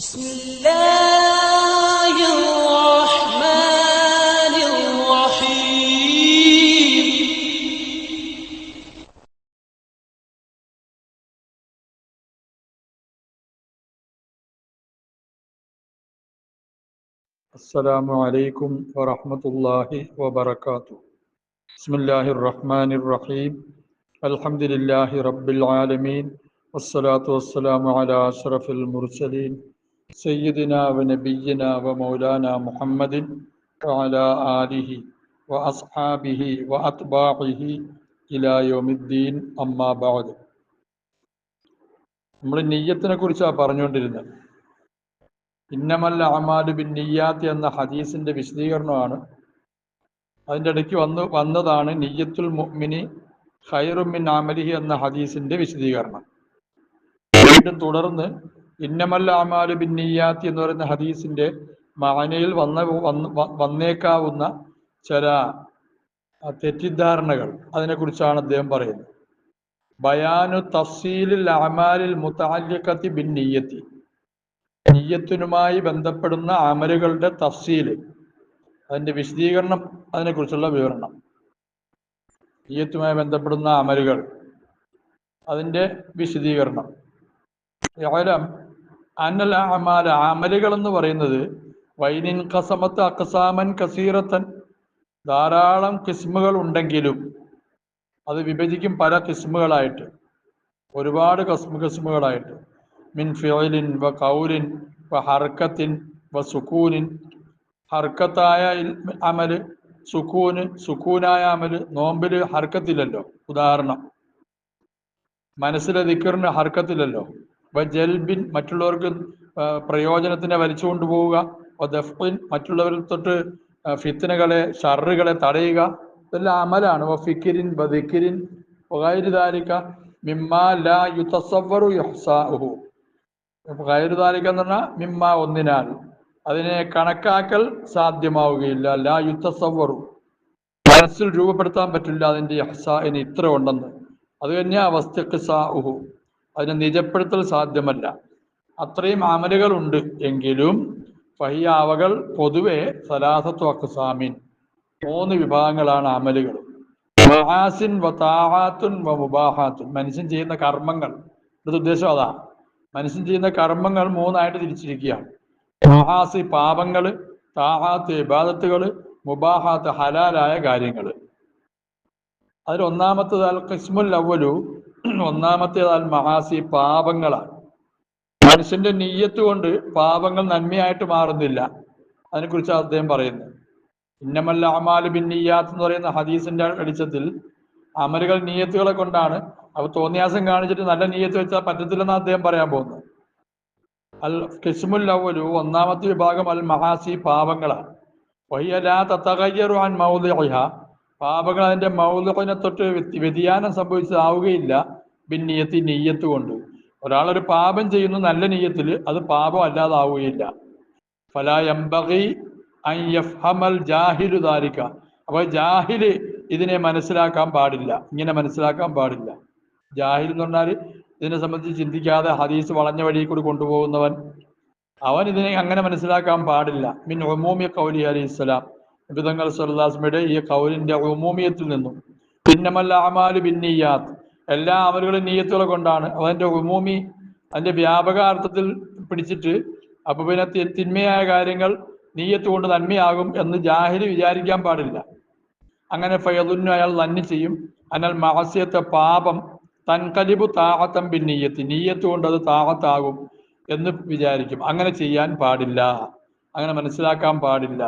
بسم الله الرحمن الرحيم. السلام عليكم ورحمة الله وبركاته. بسم الله الرحمن الرحيم. الحمد لله رب العالمين والصلاة والسلام على أشرف المرسلين سيدنا ونبينا ومولانا محمد وعلى آله وأصحابه وأتباعه إلى يوم الدين أما بعد. നമ്മൾ നിയ്യത്തിനെ കുറിച്ചാണ് പറഞ്ഞുകൊണ്ടിരുന്നത്. ഇന്നമൽ അഅമാലു ബിന്നിയ്യാത്ത് എന്ന ഹദീസിന്റെ വിശദീകരണമാണ്. അതിൻ്റെ ഇടയ്ക്ക് വന്നതാണ് നിയ്യത്തുൽ മുഅ്മിനി ഖൈറും മിൻ അമലിഹി എന്ന ഹദീസിന്റെ വിശദീകരണം. വീണ്ടും തുടർന്ന് ഇന്നമൽ അഅമാലു ബിന്നിയ്യാത്ത് എന്ന് പറയുന്ന ഹദീസിന്റെ മഅനയിൽ വന്നേക്കാവുന്ന ചില തെറ്റിദ്ധാരണകൾ, അതിനെക്കുറിച്ചാണ് അദ്ദേഹം പറയുന്നത്. ബയാനു തഫ്സീലിൽ അഅമാലിൽ മുതഅല്ലിഖത്തി ബിന്നിയ്യത്തി, നിയ്യത്തിനുമായി ബന്ധപ്പെടുന്ന അമലുകളുടെ തഫ്സീല്, അതിൻ്റെ വിശദീകരണം, അതിനെക്കുറിച്ചുള്ള വിവരണം. നിയ്യത്തുമായി ബന്ധപ്പെടുന്ന അമലുകൾ, അതിൻ്റെ വിശദീകരണം. ഇഅലം അന്നൽ അഅമാല, അമലുകൾ എന്ന് പറയുന്നത് വൈനിൻ ഖസമത്ത് അഖ്സാമൻ കസീറത്തൻ, ധാരാളം കിസ്മുകൾ ഉണ്ടെങ്കിലും അത് വിഭജിക്കും പല കിസ്മുകളായിട്ട്, ഒരുപാട് കിസ്മുകളായിട്ട്. മിൻ ഫിഅലിൻ വ ഖൗലിൻ വ ഹർക്കത്തിൻ വ സുക്കൂനിൻ, ഹർക്കത്തായ അമല്, സുക്കൂനായ അമല്. നോമ്പിൽ ഹർക്കത്തില്ലല്ലോ, ഉദാഹരണം. മനസ്സിലെ ദിക്റിന് ഹർക്കത്തില്ലല്ലോ. വ ജൽബിൻ, മറ്റുള്ളവർക്ക് പ്രയോജനത്തിനെ വലിച്ചു കൊണ്ടുപോവുക. വ ദഫ്ഇൻ, മറ്റുള്ളവരിൽ തൊട്ട് ഫിത്നകളെ, ഷർറുകളെ തടയുക. ഇതെല്ലാം അമലാണ്. വ ഫിക്രിൻ വ ദിക്രിൻ വ ഗൈരി ദാലിക മിമ്മാ ലാ യുതസവ്വറു ഇഹ്സാഉഹു. ഗൈറു ദാലിക എന്ന് പറഞ്ഞാൽ മിമ്മ, ഒന്നിനാൽ, അതിനെ കണക്കാക്കൽ സാധ്യമാവുകയില്ല. ലാ യുതസവ്വറു, മനസ്സിൽ രൂപപ്പെടുത്താൻ പറ്റില്ല അതിൻ്റെ ഇഹ്സാഇന് ഇത്ര ഉണ്ടെന്ന്. അത് തന്നെയാ വസ്തിഖ്സാഉഹു, അതിനെ നിജപ്പെടുത്തൽ സാധ്യമല്ല. അത്രയും അമലുകളുണ്ട്. എങ്കിലും ഫഹിയ, അവകൾ പൊതുവെ സലാസത്തു അഖ്സാമിൻ, 3 വിഭാഗങ്ങളാണ് അമലുകൾ. മആസിൻ വ താആത്തുൻ വ മുബാഹാത്തുൻ, മനുഷ്യൻ ചെയ്യുന്ന കർമ്മങ്ങൾ. ഇത് ഉദ്ദേശം അതാ. മനുഷ്യൻ ചെയ്യുന്ന കർമ്മങ്ങൾ 3ആയിട്ട് തിരിച്ചിരിക്കുകയാണ്. മആസി, പാപങ്ങൾ; താആത്ത്, ഇബാദത്തുകൾ; മുബാഹാത്ത്, ഹലാലായ കാര്യങ്ങൾ. അതിൽ ഒന്നാമത്തേത് അൽ ഖിസ്മുൽ അവ്വലു, ഒന്നാമത്തേത് അൽ മആസി, പാപങ്ങളാണ്. മനുഷ്യന്റെ നിയ്യത്ത് കൊണ്ട് പാപങ്ങൾ നന്മയായിട്ട് മാറുന്നില്ല. അതിനെക്കുറിച്ച് അദ്ദേഹം പറയുന്നത്. ഇന്നമൽ അഅമാലു ബിന്നിയ്യാത്ത് എന്ന് പറയുന്ന ഹദീസിന്റെ വെളിച്ചത്തിൽ അമലുകൾ നിയ്യത്തുകളെ കൊണ്ടാണ്. അവ തോന്നിയാസം കാണിച്ചിട്ട് നല്ല നിയ്യത്ത് വെച്ചാൽ പറ്റത്തില്ലെന്ന് അദ്ദേഹം പറയാൻ പോകുന്നത്. അൽ ഖിസ്മുൽ അവ്വലു, ഒന്നാമത്തെ വിഭാഗം അൽ മഹാസി, പാപങ്ങളാണ്. വഹിയ ലാ തതഗയ്യറു അൻ മൗദിഇഹ, പാപങ്ങൾ അതിന്റെ മൗദിഇനെ തൊട്ട് വ്യതിയാനം സംഭവിച്ചതാവുകയില്ല. ബിന്നിയ്യത്തി, നിയ്യത്ത് കൊണ്ട്. ഒരാളൊരു പാപം ചെയ്യുന്നു നല്ല നിയ്യത്തിൽ, അത് പാപം അല്ലാതാവുകയില്ല. ഫലാ യംബഗി അൻ യഫ്ഹമൽ ജാഹിലു ദാലിക, അപ്പോൾ ജാഹില് ഇതിനെ മനസ്സിലാക്കാൻ പാടില്ല, ഇങ്ങനെ മനസ്സിലാക്കാൻ പാടില്ല. ജാഹിൽ എന്ന് പറഞ്ഞാൽ ഇതിനെ സംബന്ധിച്ച് ചിന്തിക്കാതെ ഹദീസ് വളഞ്ഞ വഴി കൂടി കൊണ്ടുപോകുന്നവൻ, അവൻ ഇതിനെ അങ്ങനെ മനസ്സിലാക്കാൻ പാടില്ല. മിൻ ഉമൂമി ഖൗലി അലൈഹിസ്സലാം, നബിതങ്ങൾ സല്ലല്ലാഹു അലൈഹി വസല്ലമയുടെ ഈ ഖൗലിന്റെ ഉമൂമിയത്തിൽ നിന്നും. ഇന്നമൽ അഅമാലു ബിന്നിയ്യാത്ത്, എല്ലാ അമലുകളും നിയ്യത്തുകളെ കൊണ്ടാണ്. അതിന്റെ ഉമൂമി, അതിന്റെ വ്യാപകാർത്ഥത്തിൽ പിടിച്ചിട്ട് അപ്പൊ പിന്നെ തിന്മയായ കാര്യങ്ങൾ നിയ്യത്ത് കൊണ്ട് നന്മയാകും എന്ന് ജാഹില് വിചാരിക്കാൻ പാടില്ല. അങ്ങനെ ഫയദുന്നു, അയാൾ നന്ദി ചെയ്യും. അനൽ മഅസിയത്തെ, പാപം, തൻകലിബു താഅത്തൻ ബിന്നിയ്യത്തി, നിയ്യത്ത് കൊണ്ട് അത് താഅത്താകും എന്ന് വിചാരിക്കും. അങ്ങനെ ചെയ്യാൻ പാടില്ല, അങ്ങനെ മനസ്സിലാക്കാൻ പാടില്ല.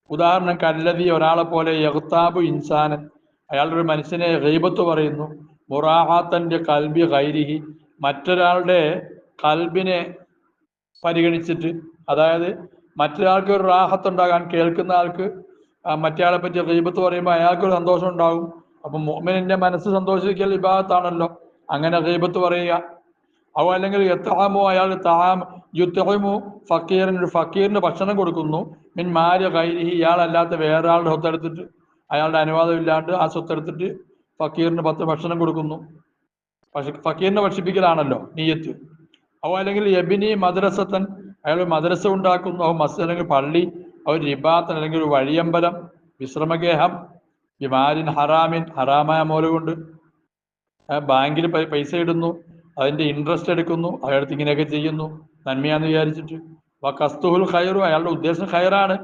ഉദാഹരണം, കല്ലദി, ഒരാളെ പോലെ, യഗ്താബു ഇൻസാനൻ, അയാളൊരു മനുഷ്യനെ ഗീബത്ത് പറയുന്നു. മുറാഹാത്തന്റെ കൽബി ഗൈരിഹി, മറ്റൊരാളുടെ കൽബിനെ പരിഗണിച്ചിട്ട്, അതായത് മറ്റൊരാൾക്ക് ഒരു റാഹത്തുണ്ടാകാൻ, കേൾക്കുന്ന ആൾക്ക് മറ്റയാളെ പറ്റി ഗീബത്ത് പറയുമ്പോൾ അയാൾക്കൊരു സന്തോഷം ഉണ്ടാകും. അപ്പം മുഅ്മിനിന്റെ മനസ്സ് സന്തോഷിക്കൽ ഇബാദത്താണല്ലോ. അങ്ങനെ ഗീബത്ത് പറയുക. അവ അല്ലെങ്കിൽ യത്അമു, അയാൾ യുത്ഇമു ഫക്കീറിന്, ഒരു ഫക്കീറിന് ഭക്ഷണം കൊടുക്കുന്നു. മിൻ മാരി ഗൈരിഹി, ഇയാളല്ലാത്ത വേറെ ആളുടെ സ്വത്തെടുത്തിട്ട്, അയാളുടെ അനുവാദം ഇല്ലാണ്ട് ആ സ്വത്തെടുത്തിട്ട് ഫക്കീറിന് ഭക്ഷണം കൊടുക്കുന്നു. ഫക്കീറിനെ ഭക്ഷിപ്പിക്കലാണല്ലോ നിയ്യത്ത്. അല്ലെങ്കിൽ യബിനി മദ്രസത്തൻ, അയാൾ മദ്രസ ഉണ്ടാക്കുന്നു, അവ മസ്ജിദ് അല്ലെങ്കിൽ പള്ളി, അവർ റിബാത്തൻ അല്ലെങ്കിൽ ഒരു വഴിയമ്പലം, വിശ്രമഗേഹം, ബിമാലിൻ ഹറാമിൻ ഹറാമായ മൂല കൊണ്ട് ബാങ്കിൽ പൈസ ഇടുന്നു, അതിൻ്റെ ഇൻട്രസ്റ്റ് എടുക്കുന്നു, അയാൾക്ക് ഇങ്ങനെയൊക്കെ ചെയ്യുന്നു നന്മയാന്ന് വിചാരിച്ചിട്ട്. കസ്തുഹുൽ ഖൈറു, അയാളുടെ ഉദ്ദേശം ഖൈറാണ്.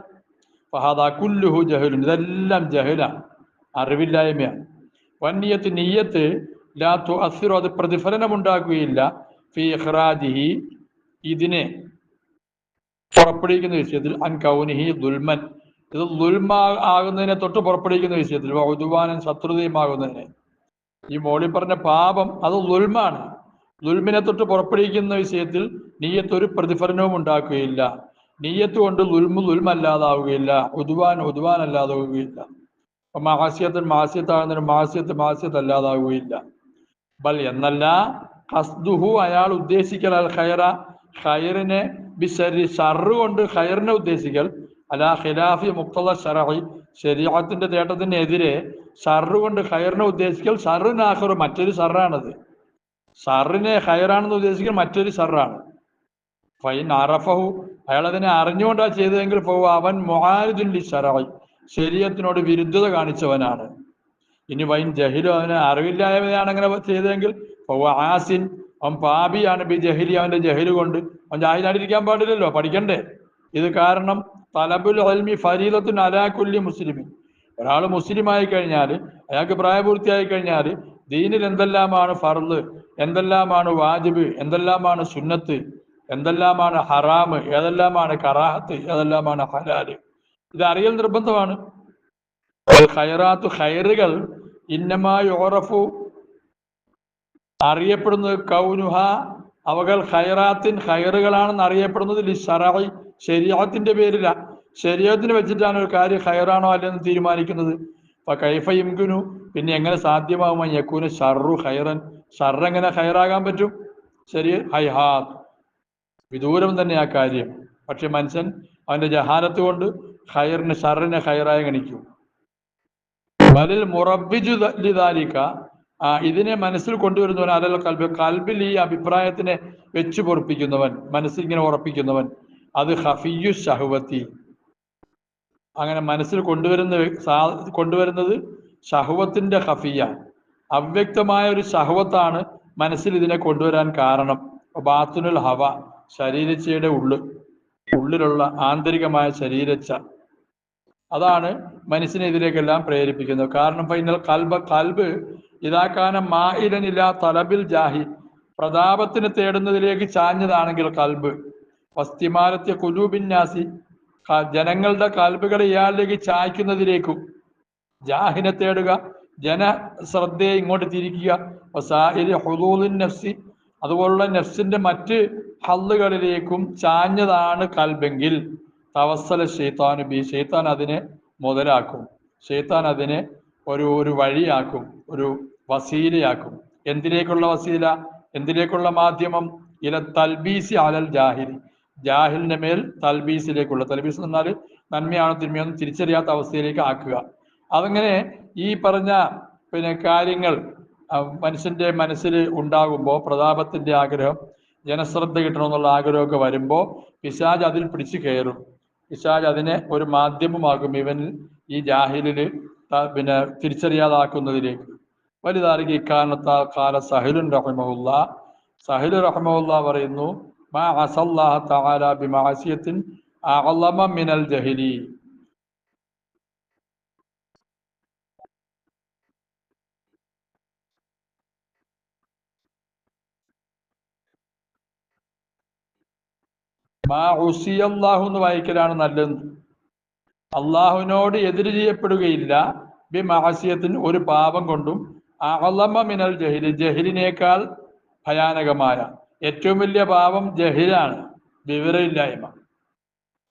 ഫഹാദാ കുല്ലുഹു ജഹലുൻ, ഇതെല്ലാം ജഹലാണ്, അറിവില്ലായ്മയാണ്. വന്നിയത്ത് നീയത്ത് ലാ തുഅസ്സിറു, അത് പ്രതിഫലനമുണ്ടാക്കുകയില്ല ഫി ഇഖ്റാജിഹി, ഇതിനെ പുറപ്പെടുവിക്കുന്ന വിഷയത്തിൽ, അൻ കൗനിഹി ദുൽമൻ, ഇത് ദുൽമ ആകുന്നതിനെ തൊട്ട് പുറപ്പെടുവിക്കുന്ന വിഷയത്തിൽ, ഉദ്വാനൻ ശത്രുതയുമാകുന്നതിനെ. ഈ മോളിൽ പറഞ്ഞ പാപം അത് ദുൽമാണ്. ദുൽമിനെ തൊട്ട് പുറപ്പെടുവിക്കുന്ന വിഷയത്തിൽ നീയത്ത് ഒരു പ്രതിഫലനവും ഉണ്ടാക്കുകയില്ല. നീയത്ത് കൊണ്ട് ദുൽമല്ലാതാവുകയില്ല, ഉദ്വാൻ അല്ലാതാവുകയില്ല. അപ്പൊ മാസ്യത്തിന് മാസ്യത്താകുന്നതിന് മാസ്യത്ത് അല്ലാതാവുകയില്ല. ബൽ എന്നല്ല, ഖസ്ദുഹു, അയാൾ ഉദ്ദേശിക്കൽ അൽ ഖൈറ, ഖൈറിനെ, ബിശരി, ഷർറ് കൊണ്ട് ഖൈറിനെ ഉദ്ദേശിക്കൽ, അലാ ഖിലാഫി മുഖ്തദ ശറഈ, ശരീഅത്തിന്റെ തേട്ടത്തിനെതിരെ ഷർറ് കൊണ്ട് ഖൈറിനെ ഉദ്ദേശിക്കൽ, ഷർറിന് ആഖിറു, മറ്റൊരു ഷർറാണത്. ഷർറിനെ ഖൈറാണെന്ന് ഉദ്ദേശിക്കൽ മറ്റൊരു ഷർറാണ്. ഫൈൻ അറഫഹു, അയാൾ അതിനെ അറിഞ്ഞുകൊണ്ടാണ് ചെയ്തതെങ്കിൽ അവൻ മുആരിദുൻ ലിശ്ശറഈ, ശരീഅത്തിനോട് വിരുദ്ധത കാണിച്ചവനാണ്. ഇനി വൈൻ ജഹിലു, അവന് അറിവില്ലായ്മയാണ് അങ്ങനെ ചെയ്തതെങ്കിൽ ആസിൻ, അവൻ പാപിയാണ്, ബി ജഹിലി, അവന്റെ ജഹില് കൊണ്ട്. അവൻ ജാഹിലായിരിക്കാൻ പാടില്ലല്ലോ, പഠിക്കണ്ടേ. ഇത് കാരണം തലബുൽ ഇൽമി ഫരീദത്തുൻ അലാ കുല്ലി മുസ്ലിമിൻ, ഒരാൾ മുസ്ലിമായി കഴിഞ്ഞാൽ, അയാൾക്ക് പ്രായപൂർത്തിയായി കഴിഞ്ഞാൽ ദീനിൽ എന്തെല്ലാമാണ് ഫർള്, എന്തെല്ലാമാണ് വാജിബ്, എന്തെല്ലാമാണ് സുന്നത്ത്, എന്തെല്ലാമാണ് ഹറാമ്, ഏതെല്ലാമാണ് കറാഹത്ത്, ഏതെല്ലാമാണ് ഹലാല്, ഇത് അറിയൽ നിർബന്ധമാണ്. ഖൈറാത്തു, ഖൈറുകൾ, ഇന്നമായി ഓറഫു, അറിയപ്പെടുന്നത്, കൗനുഹ, അവകൾ ഖൈറാത്തിൻ, ഖൈറുകളാണെന്ന് അറിയപ്പെടുന്നത് ലിശ്ശറഈ, ശരീഅത്തിന്റെ പേരില. ശരീഅത്തിന് വെച്ചിട്ടാണ് ഒരു കാര്യം ഖൈറാണോ അല്ലെന്ന് തീരുമാനിക്കുന്നത്. അപ്പൊ കൈഫ യുംകിനു, പിന്നെ എങ്ങനെ സാധ്യമാകും യകൂന ഷർറു ഖൈറൻ, ഷർറ് എങ്ങനെ ഖൈറാകാൻ പറ്റും? ശരി, ഹൈഹാത്ത്, വിദൂരം തന്നെ ആ കാര്യം. പക്ഷെ മനുഷ്യൻ അവന്റെ ജഹാലത്ത് കൊണ്ട് ഷർറിനെ ഖൈറായി ഗണിക്കും. ബലിൽ മുറബ്ബിജു ലിദാലിക, ഇതിനെ മനസ്സിൽ കൊണ്ടുവരുന്നവൻ, അലൽ കൽബ്, കൽബിൽ ഈ അഭിപ്രായത്തിനെ വെച്ചു പൊറപ്പിക്കുന്നവൻ, മനസ്സിൽ ഇങ്ങനെ ഉറപ്പിക്കുന്നവൻ, അത് ഖഫിയു ശഹ്വത്തി, അങ്ങനെ മനസ്സിൽ കൊണ്ടുവരുന്നത് ശഹ്വത്തിന്റെ ഖഫിയ, അവ്യക്തമായ ഒരു ശഹ്വത്താണ് മനസ്സിൽ ഇതിനെ കൊണ്ടുവരാൻ കാരണം. ബാത്തുനുൽ ഹവ, ശരീരച്ചയുടെ ഉള്ളിലുള്ള ആന്തരികമായ ശരീരച്ച, അതാണ് മനുഷ്യനെ ഇതിലേക്കെല്ലാം പ്രേരിപ്പിക്കുന്നത്. കാരണം ഫൈനൽ കൽബ് ഇതാക്കാനം മാഇലനില തലബിൽ ജാഹി, പ്രതാപത്തിന് തേടുന്നതിലേക്ക് ചാഞ്ഞതാണെങ്കിൽ കൽബ്, വസ്തിമാലത്തെ കുലൂബിന്നാസി, ജനങ്ങളുടെ കൽബുകളെ ഇയാളിലേക്ക് ചായ്ക്കുന്നതിലേക്കും, ജാഹിനെ തേടുക, ജനശ്രദ്ധയെ ഇങ്ങോട്ട് തിരിക്കുക, വസായിരി ഹുദൂദിൻ നഫ്സി, അതുപോലുള്ള നഫ്സിന്റെ മറ്റ് ഹല്ലുകളിലേക്കും ചാഞ്ഞതാണ് കൽബെങ്കിൽ, തവസ്സല ഷെയ്ത്താൻ ബി, ഷെയ്ത്താൻ അതിനെ മുതലാക്കും, ഷെയ്ത്താൻ അതിനെ ഒരു വഴിയാക്കും, ഒരു വസീലയാക്കും. എന്തിലേക്കുള്ള വസീല, എന്തിലേക്കുള്ള മാധ്യമം? ഇല തൽബീസി അലൽ ജാഹിൽ, ജാഹിലിന്റെ മേൽ തൽബീസിലേക്കുള്ള, തൽബീസ് എന്നാൽ നന്മയാണോ തിന്മയാണോ തിരിച്ചറിയാത്ത അവസ്ഥയിലേക്ക് ആക്കുക. അതങ്ങനെ ഈ പറഞ്ഞ കാര്യങ്ങൾ മനുഷ്യന്റെ മനസ്സിൽ ഉണ്ടാകുമ്പോൾ, പ്രതാപത്തിന്റെ ആഗ്രഹം, ജനശ്രദ്ധ കിട്ടണമെന്നുള്ള ആഗ്രഹമൊക്കെ വരുമ്പോൾ പിശാച് അതിൽ പിടിച്ചു കയറും. പിശാച് അതിനെ ഒരു മാധ്യമമാകും ഇവനിൽ, ഈ ജാഹിലില് തിരിച്ചറിയാതാക്കുന്നതിലേക്ക്. വലുതായിരിക്കും ഇക്കാരണത്താൽ കാല സഹിലുൻ റഹിമഹുല്ല, സഹിൽ റഹിമഹുല്ല പറയുന്നു, മാ അസല്ലാഹ തആല ബിമഅസിയത്തിൻ അഅളമ മിനൽ ജഹലി, മാ ഉസിയല്ലാഹു എന്ന് വായിക്കലാണ് നല്ലത്. അള്ളാഹുവിനോട് എതിര് ചെയ്യപ്പെടുകയില്ല, ബി മഅസിയത്തിൻ, ഒരു പാപം കൊണ്ടും, അഅളമ മിനൽ ജഹലി, ജഹലിനേക്കാൾ ഭയാനകമായ ഏറ്റവും വലിയ പാപം ജഹിലാണ്, വിവരമില്ലായ്മ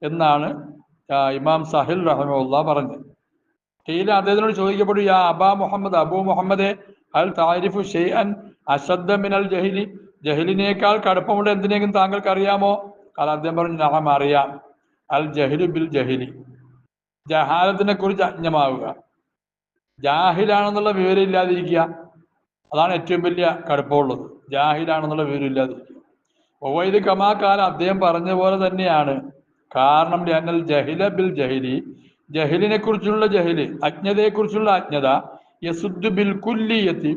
എന്നാണ് ഇമാം സഹിൽ റഹിമഹുല്ലാ പറഞ്ഞത്. കീല, അദ്ദേഹത്തിനോട് ചോദിക്കപ്പെട്ടു, യാ അബാ മുഹമ്മദ്, അബൂ മുഹമ്മദെ, അൽ താരിഫു ഷൈഅൻ അശദ്ദ മിനൽ ജഹിലി, ജഹലിനേക്കാൾ കടുപ്പമുള്ള എന്തിനെങ്കിലും താങ്കൾക്ക് അറിയാമോ? കാല, അദ്ദേഹം പറഞ്ഞു, നഅം, അറിയാം. അൽ ജഹലു ബിൽ ജഹിലി, ജഹാലത്തിനെ കുറിച്ച് അജ്ഞമാവുക, ജാഹിലാണെന്നുള്ള വിവരം ഇല്ലാതിരിക്കുക, അതാണ് ഏറ്റവും വലിയ കടുപ്പമുള്ളത്, ജാഹിലാണെന്നുള്ള വിവരം ഇല്ലാതിരിക്കുക. ഒവൈദ് കമാക്കാല അദ്ദേഹം പറഞ്ഞ പോലെ തന്നെയാണ്. കാരണം ഞങ്ങൾ ജഹില ബിൽ ജഹിലി, ജഹിലിനെ കുറിച്ചുള്ള ജഹില്, അജ്ഞതയെക്കുറിച്ചുള്ള അജ്ഞത, യസുദ് ബിൽ കുല്ലിയത്തി,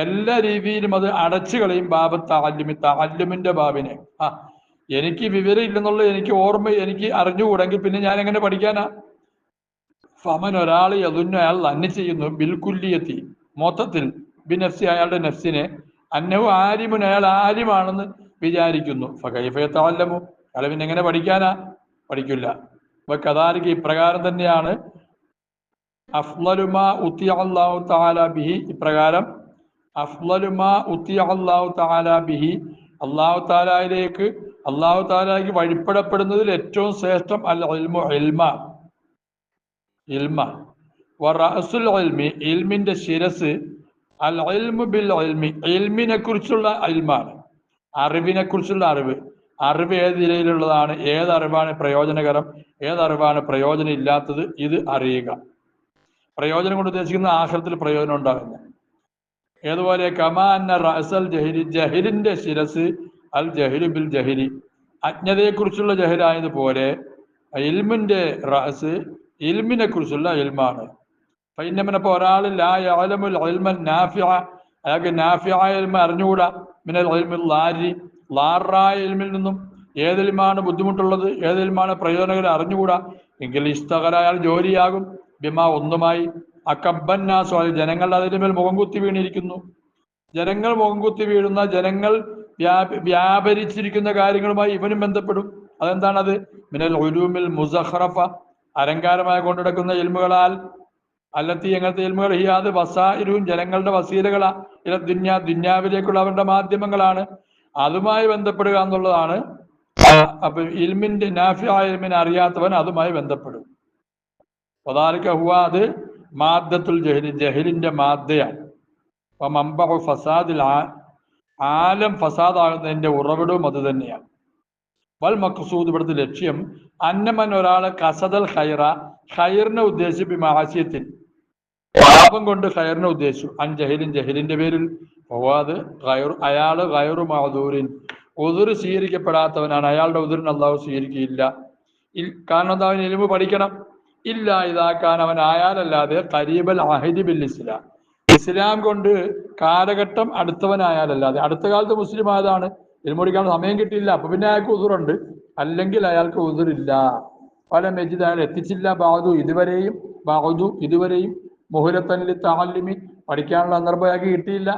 എല്ലാ രീതിയിലും അത് അടച്ചു കളയും. ബാബ് താല്ലുമി, താല്ലുമിന്റെ ബാബിനെ. എനിക്ക് വിവരം ഇല്ലെന്നുള്ളത് എനിക്ക് ഓർമ്മ, എനിക്ക് അറിഞ്ഞുകൂടെങ്കിൽ പിന്നെ ഞാൻ എങ്ങനെ പഠിക്കാനാ? ഫമൻ, ഒരാൾ യദുന്നു, അയാൾ തന്നെ ചെയ്യുന്നു, ബിൽക്കുല്ലിയത്തി, മൊത്തത്തിൽ, ബിനഫ്സി, അയാളുടെ നഫ്സിനെ, അന്നഹു ആലിമുൻ, അയാൾ ആലിമാണെന്ന് വിചാരിക്കുന്നു. ഫകൈഫയതഅല്ലമു, അയാൾ പിന്നെ എങ്ങനെ പഠിക്കാനാ? പഠിക്കില്ല. അപ്പൊ കദാലിക, ഇപ്രകാരം തന്നെയാണ്. അഫ്ളലുമാ ഉത്തിയ അല്ലാഹു തആല ബിഹി, ഇപ്രകാരം അഫ്ളലുമാ ഉത്തിയ അല്ലാഹു തആല ബിഹി, അല്ലാഹു തആലയിലേക്ക്, അല്ലാഹു തആലയ്ക്ക് വഴിപ്പെടപ്പെടുന്നതിൽ ഏറ്റവും ശ്രേഷ്ഠം അൽ ഇൽമു, ഇൽമ. വറഅസുൽ ഇൽമി, ഇൽമിന്റെ ശിരസ്, അൽ ഇൽമു ബിൽ ഇൽമി, ഇൽമിനെ കുറിച്ചുള്ള ഇൽമാണ്, അറിവിനെ കുറിച്ചുള്ള അറിവ്. അറിവ് ഏത് നിലയിലുള്ളതാണ്, ഏതറിവാണ് പ്രയോജനകരം, ഏതറിവാണ് പ്രയോജനം ഇല്ലാത്തത്, ഇത് അറിയുക. പ്രയോജനം കൊണ്ട് ഉദ്ദേശിക്കുന്ന ആഖിറത്തിൽ പ്രയോജനം ഉണ്ടാകുന്ന. ഏതുപോലെ കമാ അന്ന റഅസൽ ജഹിലി, ജഹിലിന്റെ ശിരസ്, അൽ ജഹിലു ബിൽ ജഹിലി, അജ്ഞതയെക്കുറിച്ചുള്ള ജഹിലായതുപോലെ ഇൽമിന്റെ റഅസ്, ഇൽമിനെ കുറിച്ചുള്ള ഇൽമാണ്. ഫൈന്നമനപ്പോൾ ഒരാൾ ലാ യഅലമുൽ ഇൽമൻ നാഫിഅ, അയാൾക്ക് നാഫിഅയ ഇൽമ അറിഞ്ഞുകൂടാ, മിനൽ ഇൽമിൽ ലാരി, ലാറായ ഇൽമിൽ നിന്നും. ഏതിൽമാണ് ബുദ്ധിമുട്ടുള്ളത്, ഏതിൽമാണ് പ്രയോജനകരം അറിഞ്ഞുകൂടാ എങ്കിൽ ഇസ്തഗല, അയാൾ ജോലിയാകും, ബിമാ, ഒന്നുമായി, അക്കബന്നാസ്, ജനങ്ങൾ അതിന്റെ മേൽ മുഖം കുത്തി വീണിരിക്കുന്നു. ജനങ്ങൾ മുഖം കുത്തി വീഴുന്ന, ജനങ്ങൾ വ്യാപരിച്ചിരിക്കുന്ന കാര്യങ്ങളുമായി ഇവനും ബന്ധപ്പെടും. അതെന്താണത്? മിനൽ ഉലൂമിൽ മുസഖറഫ, അലങ്കാരമായി കൊണ്ടുനടക്കുന്ന ഇൽമുകളാൽ, അല്ലത്തി, എങ്ങനത്തെ ഇൽമുകൾ, ഹിയാദ് വസായിലും, ജനങ്ങളുടെ വസീലകളാ, ഇല ദുന്യ, ദുന്യാവിലേക്കുള്ള അവരുടെ മാധ്യമങ്ങളാണ്. അതുമായി ബന്ധപ്പെടുക എന്നുള്ളതാണ്. അപ്പൊ ഇൽമിന്റെ നാഫിയായ ഇൽമിനെ അറിയാത്തവൻ അതുമായി ബന്ധപ്പെടും. വദാലിക ഹുവ, അത് മാദ്ദത്തുൽ ജഹ്ലി, ജഹ്ലിന്റെ മാദ്ദയാണ്. മംബഉ ഫസാദിൽ ആലം, ഫസാദാകുന്നതിന്റെ ഉറവിടവും അത് തന്നെയാണ്. വൽ മഖ്സൂദ്, ഇവിടുത്തെ ലക്ഷ്യം, അന്നമൻ, ഒരാള് കസദൽ ഖൈറ, ഖൈറിനെ ഉദ്ദേശിച്ചു, മാസിയത്തിൽ, പാപം കൊണ്ട് ഖൈറിനെ ഉദ്ദേശിച്ചു, അൻ ജഹിലിൻ, ജഹിലിന്റെ പേരിൽ, അത് അയാള് ഖൈറു മഅദൂരിൻ, ഉദുർ സ്വീകരിക്കപ്പെടാത്തവനാണ്. അയാളുടെ ഉദുറിന് അല്ലാഹു സ്വീകരിക്കുകയില്ല. കാരണം എന്താ? അവൻ ഇൽമു പഠിക്കണം. ഇല്ല ഇതാക്കാൻ അവൻ ആയാലല്ലാതെ, ഖരീബൽ അഹദി ബിൽ ഇസ്ലാം, ഇസ്ലാം കൊണ്ട് കാലഘട്ടം അടുത്തവനായാലല്ലാതെ. അടുത്ത കാലത്ത് മുസ്ലിം ആയതാണ്, ഇൽമു പഠിക്കാൻ സമയം കിട്ടിയില്ല, അപ്പൊ പിന്നെ അയാൾക്ക് ഉദുറുണ്ട്, അല്ലെങ്കിൽ അയാൾക്ക് ഉദുറില്ല. പല മെജിദ്, അയാൾ എത്തിച്ചില്ല, ഇതുവരെയും മുഹുലത്തല്ലി തഅല്ലുമി, പഠിക്കാനുള്ള സന്ദർഭം അയാൾക്ക് കിട്ടിയില്ല.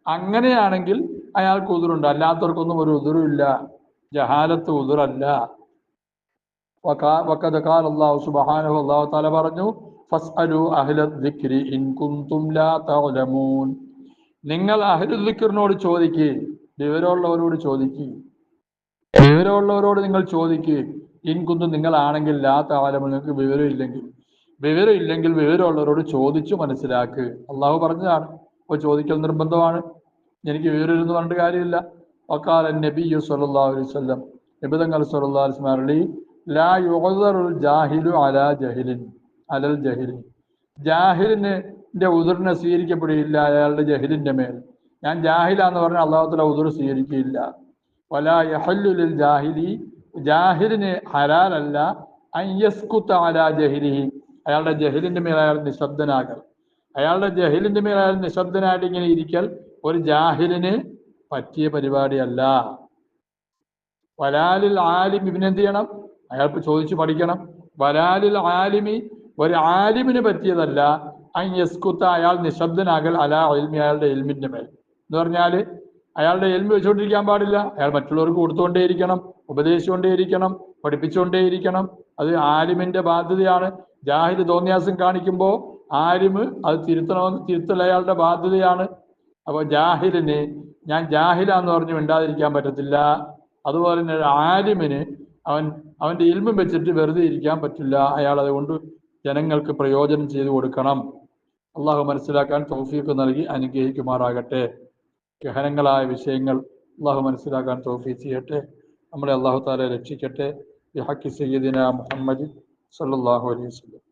അങ്ങനെയാണെങ്കിൽ അയാൾക്ക് ഉദുറുണ്ട്, അല്ലാത്തവർക്കൊന്നും ഒരു ഉദുറും ഇല്ല. ജഹാലത്ത് ഉദുറല്ല. വഖദ് ഖാല അല്ലാഹു സുബ്ഹാനഹു, അല്ലാഹു തആല പറഞ്ഞു, ഫസ്അലു അഹ്ലദ് ദിക്രി ഇൻ കുൻതും ലാ തഅലമൂൻ, നിങ്ങൾ അഹ്ലുൽ ദിക്റിനോട് ചോദിക്കുക, വിവരമുള്ളവരോട് ചോദിക്കുക, വിവരമുള്ളവരോട് നിങ്ങൾ ചോദിക്കുക, ഇൻ കുന്തും, നിങ്ങളാണെങ്കിൽ, ലാ തഅലമൂൻ, നിങ്ങൾക്ക് വിവരമില്ലെങ്കിൽ വിവരമുള്ളവരോട് ചോദിച്ചു മനസ്സിലാക്കുക. അള്ളാഹു പറഞ്ഞതാണ്. അപ്പോൾ ചോദിക്കൽ നിർബന്ധമാണ്. എനിക്ക് വിവരമില്ലെന്ന് പറഞ്ഞിട്ട് കാര്യമില്ല. വഖാല നബിയ്യു സ്വല്ലല്ലാഹു അലൈഹി വസല്ലം, നബി തങ്ങൾ സ്വല്ലല്ലാഹു അലൈഹി വസല്ലം അരുളി, ലാ യുഅ്ദറുൽ ജാഹിലു അലാ ജഹിലിൻ, അലൽ ജഹിലിൻ, ജാഹിലിന്റെ ഉദുറിനെ സ്വീകരിക്കപ്പെടുകയില്ല അയാളുടെ ജഹിലിന്റെ മേൽ. ഞാൻ ജാഹിലാന്ന് പറഞ്ഞാൽ അല്ലാഹു തആല ഉദുർ സ്വീകരിക്കുകയില്ല. വലാ യഹല്ലു ലിൽ ജാഹിലി, ജാഹിലിന് ഹലാലല്ല, അൻ യസ്കുത അലാ ജഹിലിഹി, അയാളുടെ ജഹിലിന്റെ മേൽ അയാൾ നിശബ്ദനാകൽ. അയാളുടെ ജഹിലിന്റെ മേൽ അയാൾ നിശബ്ദനായിട്ട് ഇങ്ങനെ ഇരിക്കൽ ഒരു ജാഹിലിന് പറ്റിയ പരിപാടിയല്ല. വലാലിൽ ആലിം, ഇവനെന്ത് ചെയ്യണം? അയാൾക്ക് ചോദിച്ചു പഠിക്കണം. വലാലിൽ ആലിമി, ഒരു ആലിമിന് പറ്റിയതല്ല, അൻ യസ്കുത്ത, അയാൾ നിശബ്ദനാകൽ, അലാ ഇൽമി, അയാളുടെ ഇൽമിന്റെ മേൽ. എന്ന് പറഞ്ഞാൽ അയാളുടെ ഇൽമ വെച്ചുകൊണ്ടിരിക്കാൻ പാടില്ല. അയാൾ മറ്റുള്ളവർക്ക് കൊടുത്തുകൊണ്ടേയിരിക്കണം, ഉപദേശിച്ചുകൊണ്ടേയിരിക്കണം, പഠിപ്പിച്ചുകൊണ്ടേയിരിക്കണം. അത് ആലിമിന്റെ ബാധ്യതയാണ്. ജാഹില് തോന്നിയാസം കാണിക്കുമ്പോൾ ആലിമ് അത് തിരുത്തൽ അയാളുടെ ബാധ്യതയാണ്. അപ്പൊ ജാഹിലിന് ഞാൻ ജാഹിലാന്ന് പറഞ്ഞ് മിണ്ടാതിരിക്കാൻ പറ്റത്തില്ല. അതുപോലെ തന്നെ ആലിമിന് അവന്റെ ഇൽമും വെച്ചിട്ട് വെറുതെ ഇരിക്കാൻ പറ്റില്ല. അയാൾ അതുകൊണ്ട് ജനങ്ങൾക്ക് പ്രയോജനം ചെയ്തു കൊടുക്കണം. അള്ളാഹു മനസ്സിലാക്കാൻ തൗഫീഖ് നൽകി അനുഗ്രഹിക്കുമാറാകട്ടെ. ഗഹനങ്ങളായ വിഷയങ്ങൾ അള്ളാഹു മനസ്സിലാക്കാൻ തൗഫീഖ് ചെയ്യട്ടെ. നമ്മളെ അള്ളാഹു തആല രക്ഷിക്കട്ടെ. ബിഹഖി സയ്യിദിനാ മുഹമ്മദ് സല്ലല്ലാഹു അലൈഹി വസല്ലം.